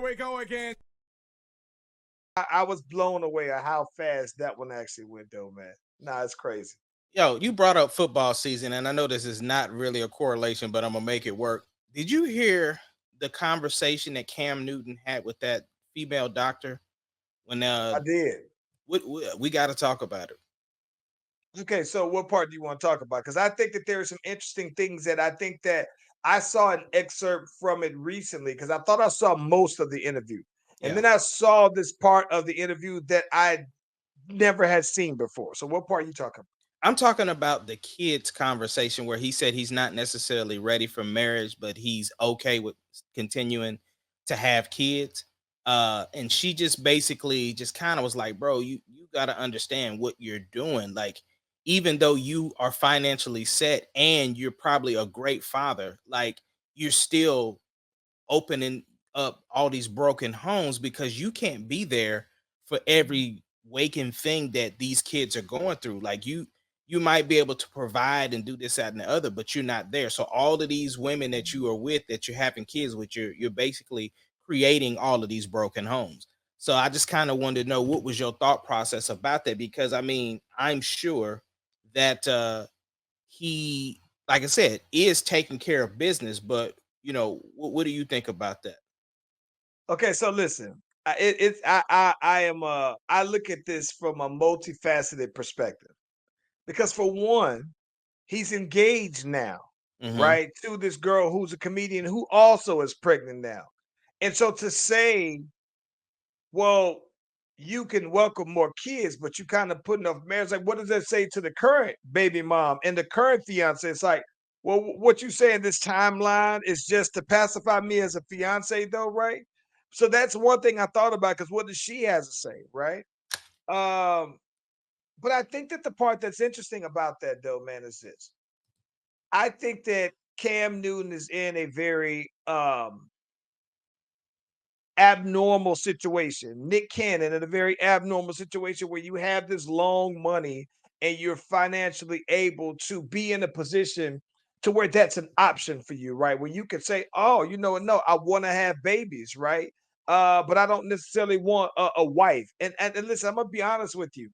we go again. I was blown away at how fast that one actually went, though, man. Nah, it's crazy. Yo, you brought up football season, and I know this is not really a correlation, but I'm gonna make it work. Did you hear the conversation that Cam Newton had with that female doctor? When I did. we got to talk about it. Okay, so what part do you want to talk about? Because I think that there are some interesting things that I think that I saw an excerpt from it recently because I thought I saw most of the interview. And Yeah, then I saw this part of the interview that I never had seen before. So what part are you talking I'm talking about the kids conversation where he said he's not necessarily ready for marriage, but he's okay with continuing to have kids. And she just basically just kind of was like, bro, you got to understand what you're doing. Like, even though you are financially set and you're probably a great father, like you're still opening up all these broken homes because you can't be there for every waking thing that these kids are going through. Like you might be able to provide and do this, that, and the other, but you're not there. So all of these women that you are with, that you're having kids with, you're basically creating all of these broken homes. So I just kind of wanted to know what was your thought process about that, because I mean, I'm sure that he, like I said, is taking care of business, but what do you think about that? Okay, so listen, I am I look at this from a multifaceted perspective because for one, he's engaged now, Hmm. right, to this girl who's a comedian who also is pregnant now, and so to say, well, you can welcome more kids, but you kind of putting off marriage. Like, what does that say to the current baby mom and the current fiance? It's like, well, what you say in this timeline is just to pacify me as a fiance, though, right? So that's one thing I thought about because what does she has to say, right? Um, but I think that the part that's interesting about that, though, man, is this. I think that Cam Newton is in a very abnormal situation. Nick Cannon in a very abnormal situation where you have this long money and you're financially able to be in a position to where that's an option for you, right? Where you can say, "Oh, you know what? No, I want to have babies, right? But I don't necessarily want a wife." And listen, I'm gonna be honest with you.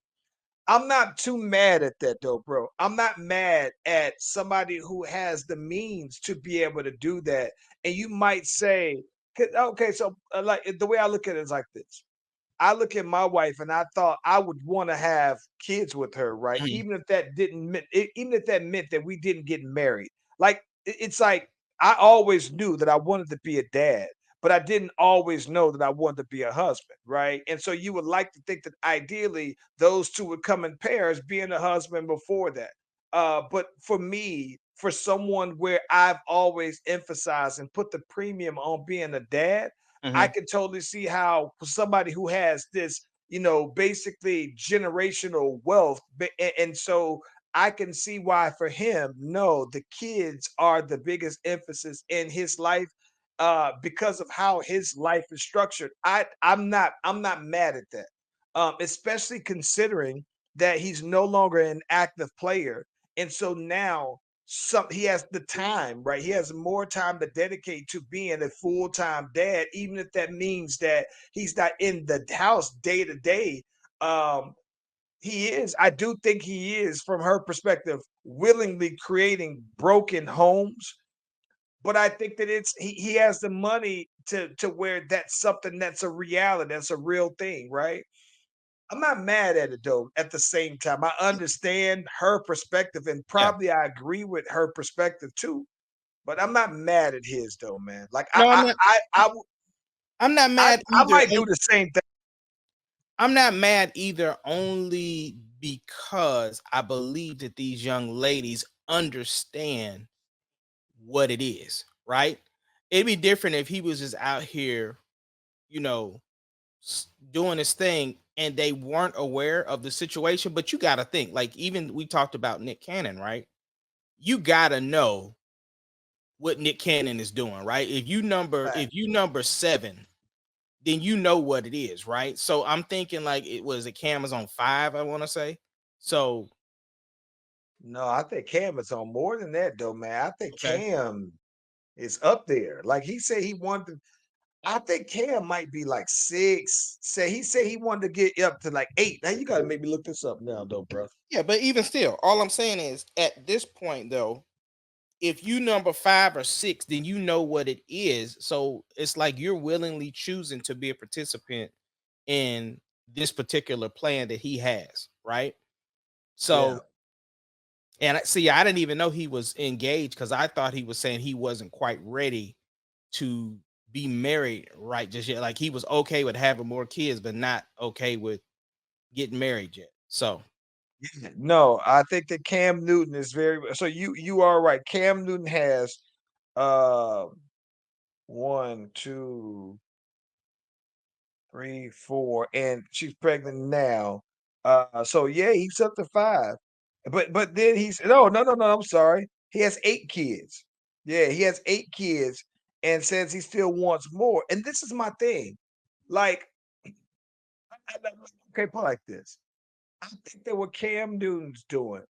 I'm not too mad at that though, bro. I'm not mad at somebody who has the means to be able to do that. And you might say, okay, so like the way I look at it is like this. I look at my wife and I thought I would want to have kids with her, right? Mhm. Even if that didn't even if that meant that we didn't get married. Like it's like I always knew that I wanted to be a dad, but I didn't always know that I wanted to be a husband, right? And so you would like to think that ideally those two would come in pairs, being a husband before that. But for me, for someone where I've always emphasized and put the premium on being a dad, I Mhm. can totally see how for somebody who has this, basically generational wealth, and so I can see why for him, no, the kids are the biggest emphasis in his life, because of how his life is structured. I'm not mad at that, especially considering that he's no longer an active player, and so now he has the time, right? He has more time to dedicate to being a full-time dad, even if that means that he's not in the house day to day. Um, he is, I do think he is, from her perspective, willingly creating broken homes. But I think that he has the money to where that's something that's a reality, that's a real thing, right? I'm not mad at it though. At the same time, I understand her perspective, and Yeah. probably I agree with her perspective too. But I'm not mad at his though, man. Like No, I'm not. I'm not mad I either. might do the same thing. I'm not mad either, only because I believe that these young ladies understand what it is, right? It'd be different if he was just out here, you know, doing his thing and they weren't aware of the situation. But you got to think, like, even we talked about Nick Cannon, right? You got to know what Nick Cannon is doing, right? Fact. If you number 7, then you know what it is, right? So I'm thinking like it was a Cam is on 5, I want to say. So No, I think Cam is on more than that though, man. I think okay. Cam is up there. Like he said he wanted I think Cam might be like 6. He said he wanted to get up to like 8. Now you gotta make me look this up now, though, bro. Yeah, but even still, all I'm saying is at this point though, if you number 5 or 6, then you know what it is. So it's like you're willingly choosing to be a participant in this particular plan that he has, right? Yeah. So, and see, I didn't even know he was engaged because I thought he was saying he wasn't quite ready to be married right just yet. Like he was okay with having more kids, but not okay with getting married yet. So, Yeah. No, I think that Cam Newton is very so you are right. Cam Newton has uh 1, 2, 3, 4, and she's pregnant now. So yeah, he's up to 5. But then he's no, I'm sorry. He has 8 kids. Yeah, he has 8 kids and says he still wants more. And this is my thing. Like, okay, put it like this. I think that what Cam Newton's doing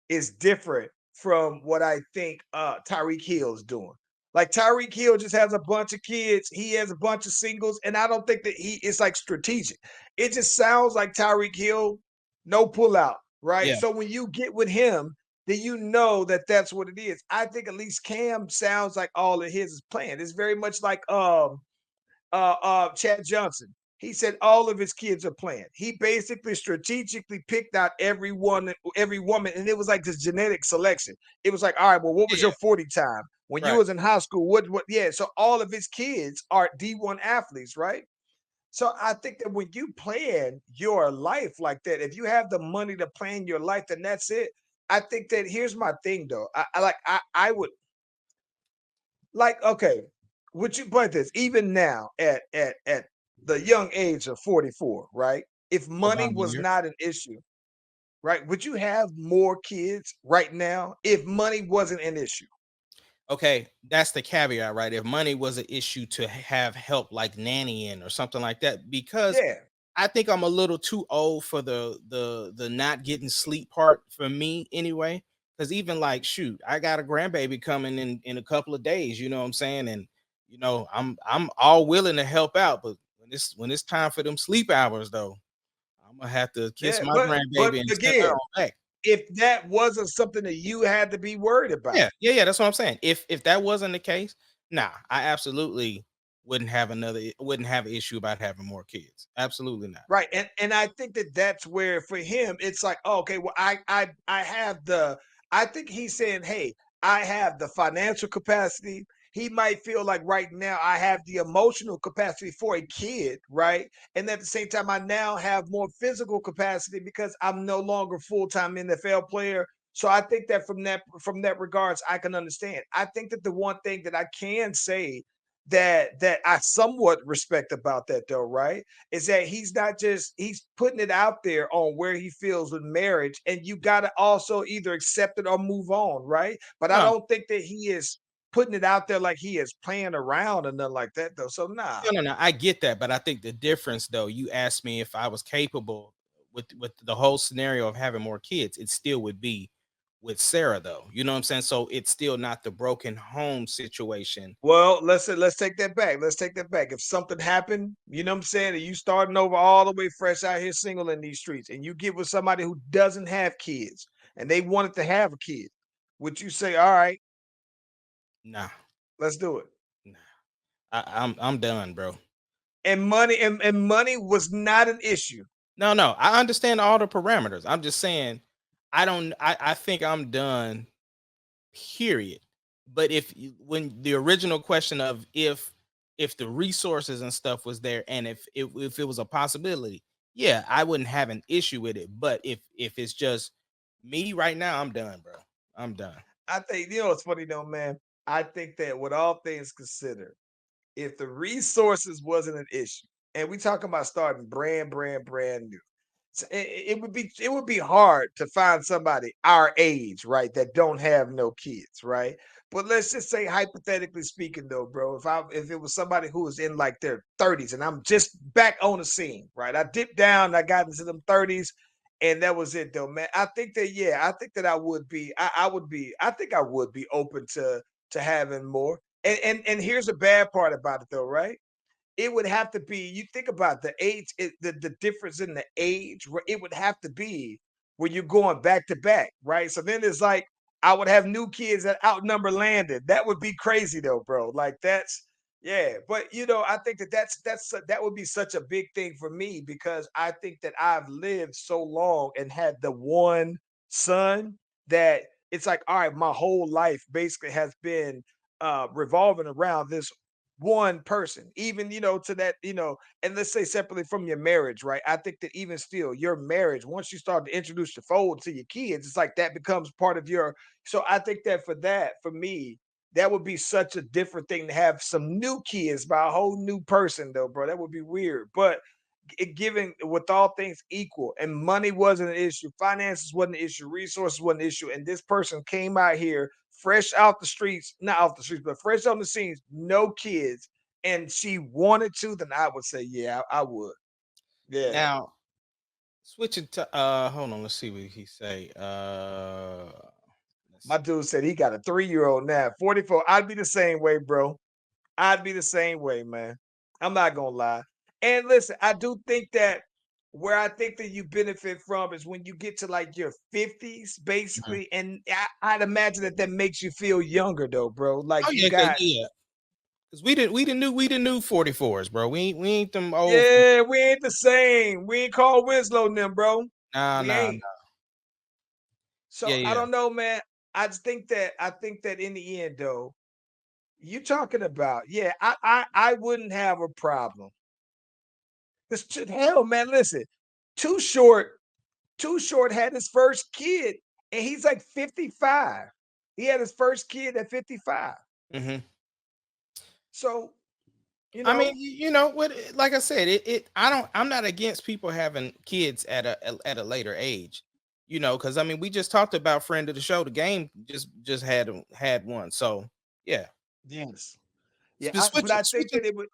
is different from what I think Tyreek Hill's doing. Like Tyreek Hill just has a bunch of kids, he has a bunch of singles, and I don't think that he is like strategic. It just sounds like Tyreek Hill, no pullout, right? yeah, So when you get with him, then you know that that's what it is. I think at least Cam sounds like all of his is planned. It's very much like Chad Johnson. He said all of his kids are playing. He basically strategically picked out every woman, and it was like this genetic selection. It was like, all right, well, what was yeah, your 40 time when you right. was in high school? What? Yeah. So all of his kids are D1 athletes, right? So I think that when you plan your life like that, if you have the money to plan your life, then that's it. I think that here's my thing though. I would like, okay, would you put this even now at the young age of 44, right? If money was Obama. not an issue, right? Would you have more kids right now if money wasn't an issue? Okay, that's the caveat, right? If money was an issue to have help like nannying or something like that, because Yeah, I think I'm a little too old for the not getting sleep part for me anyway. Because even like shoot, I got a grandbaby coming in a couple of days. You know what I'm saying? And I'm all willing to help out, but when it's time for them sleep hours though, I'm gonna have to kiss yeah. my But grandbaby and send her again, on back. if that wasn't something that you had to be worried about. Yeah, yeah, yeah. That's what I'm saying. If that wasn't the case, nah, I absolutely wouldn't have an issue about having more kids. Absolutely not. Right, and I think that that's where for him it's like, oh, okay, well, I have the. I think he's saying, hey, I have the financial capacity. He might feel like right now I have the emotional capacity for a kid, right? And at the same time, I now have more physical capacity because I'm no longer full time NFL player. So I think that from that regards, I can understand. I think that the one thing that I can say that I somewhat respect about that though, right? Is that he's not just he's putting it out there on where he feels with marriage, and you got to also either accept it or move on, right? But I No, don't think that he is putting it out there like he is playing around or nothing like that though. So nah. no. I get that, but I think the difference, though, you asked me if I was capable with the whole scenario of having more kids. It still would be with Sarah, though. You know what I'm saying? So it's still not the broken home situation. Well, let's take that back. Let's take that back. If something happened, you know what I'm saying, and you starting over all the way fresh out here single in these streets, and you get with somebody who doesn't have kids and they wanted to have a kid, would you say, all right, Nah, let's do it? nah. I'm done, bro. And money was not an issue. No. I understand all the parameters. I'm just saying, I don't. I think I'm done. Period. But when the original question of if the resources and stuff was there, and if it was a possibility, yeah, I wouldn't have an issue with it. But if it's just me right now, I'm done, bro. I'm done. I think you know what's funny though, man. I think that with all things considered, if the resources wasn't an issue, and we talking about starting brand new, it would be hard to find somebody our age, right, that don't have no kids, right? But let's just say hypothetically speaking though, bro, if it was somebody who was in like their 30s and I'm just back on the scene, right? I dipped down, I got into them 30s, and that was it though, man. I think that yeah, I think that I think I would be open to having more. And here's the bad part about it though, right? it would have to be, you think about the age, the difference in the age, it would have to be when you're going back to back, right? So then it's like I would have new kids that outnumber Landon. That would be crazy though, bro. Like that's yeah. But I think that that would be such a big thing for me because I think that I've lived so long and had the one son that it's like, all right, my whole life basically has been revolving around this one person, even to that, and let's say separately from your marriage, right? I think that even still, your marriage, once you start to introduce the fold to your kids, it's like that becomes part of your. So I think that for me, that would be such a different thing to have some new kids by a whole new person, though, bro. That would be weird. But given with all things equal, and money wasn't an issue, finances wasn't an issue, resources wasn't an issue, and this person came out here fresh out the streets, not off the streets, but fresh on the scenes, no kids, and she wanted to, then I would say, yeah, I would. Yeah. Now, switching to hold on, let's see what he say. Let's My see. dude said he got a 3-year old now. 44. I'd be the same way, bro. I'd be the same way, man. I'm not gonna lie. And listen, I do think that where I think that you benefit from is when you get to like your 50s, Mhm. basically. And I'd imagine that that makes you feel younger, though, bro. Like Oh you yeah, cause, got, yeah. Cause we didn't knew 44s, bro. We ain't them old. yeah, we ain't the same. We ain't called Winslow and them, bro. Nah, We nah, ain't. nah. Yeah, So I yeah. don't know, man. I think that in the end, though, you talking about, yeah, I wouldn't have a problem. This hell, man, listen, Too Short, Too Short had his first kid, and he's like 55. He had his first kid at 55. Hmm. So, you I mean, know, what? Like I said, I'm not against people having kids at a later age. Because I mean, we just talked about friend of the show. The game just had one. So yeah. yes. Yeah, Sp- but Switching, I think switching. that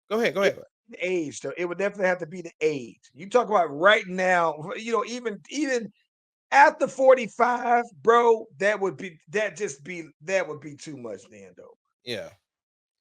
Go ahead. Go it ahead. the age though. It would definitely have to be the age. You talk about right now, even after 45, bro, that would be too much then though. Yeah.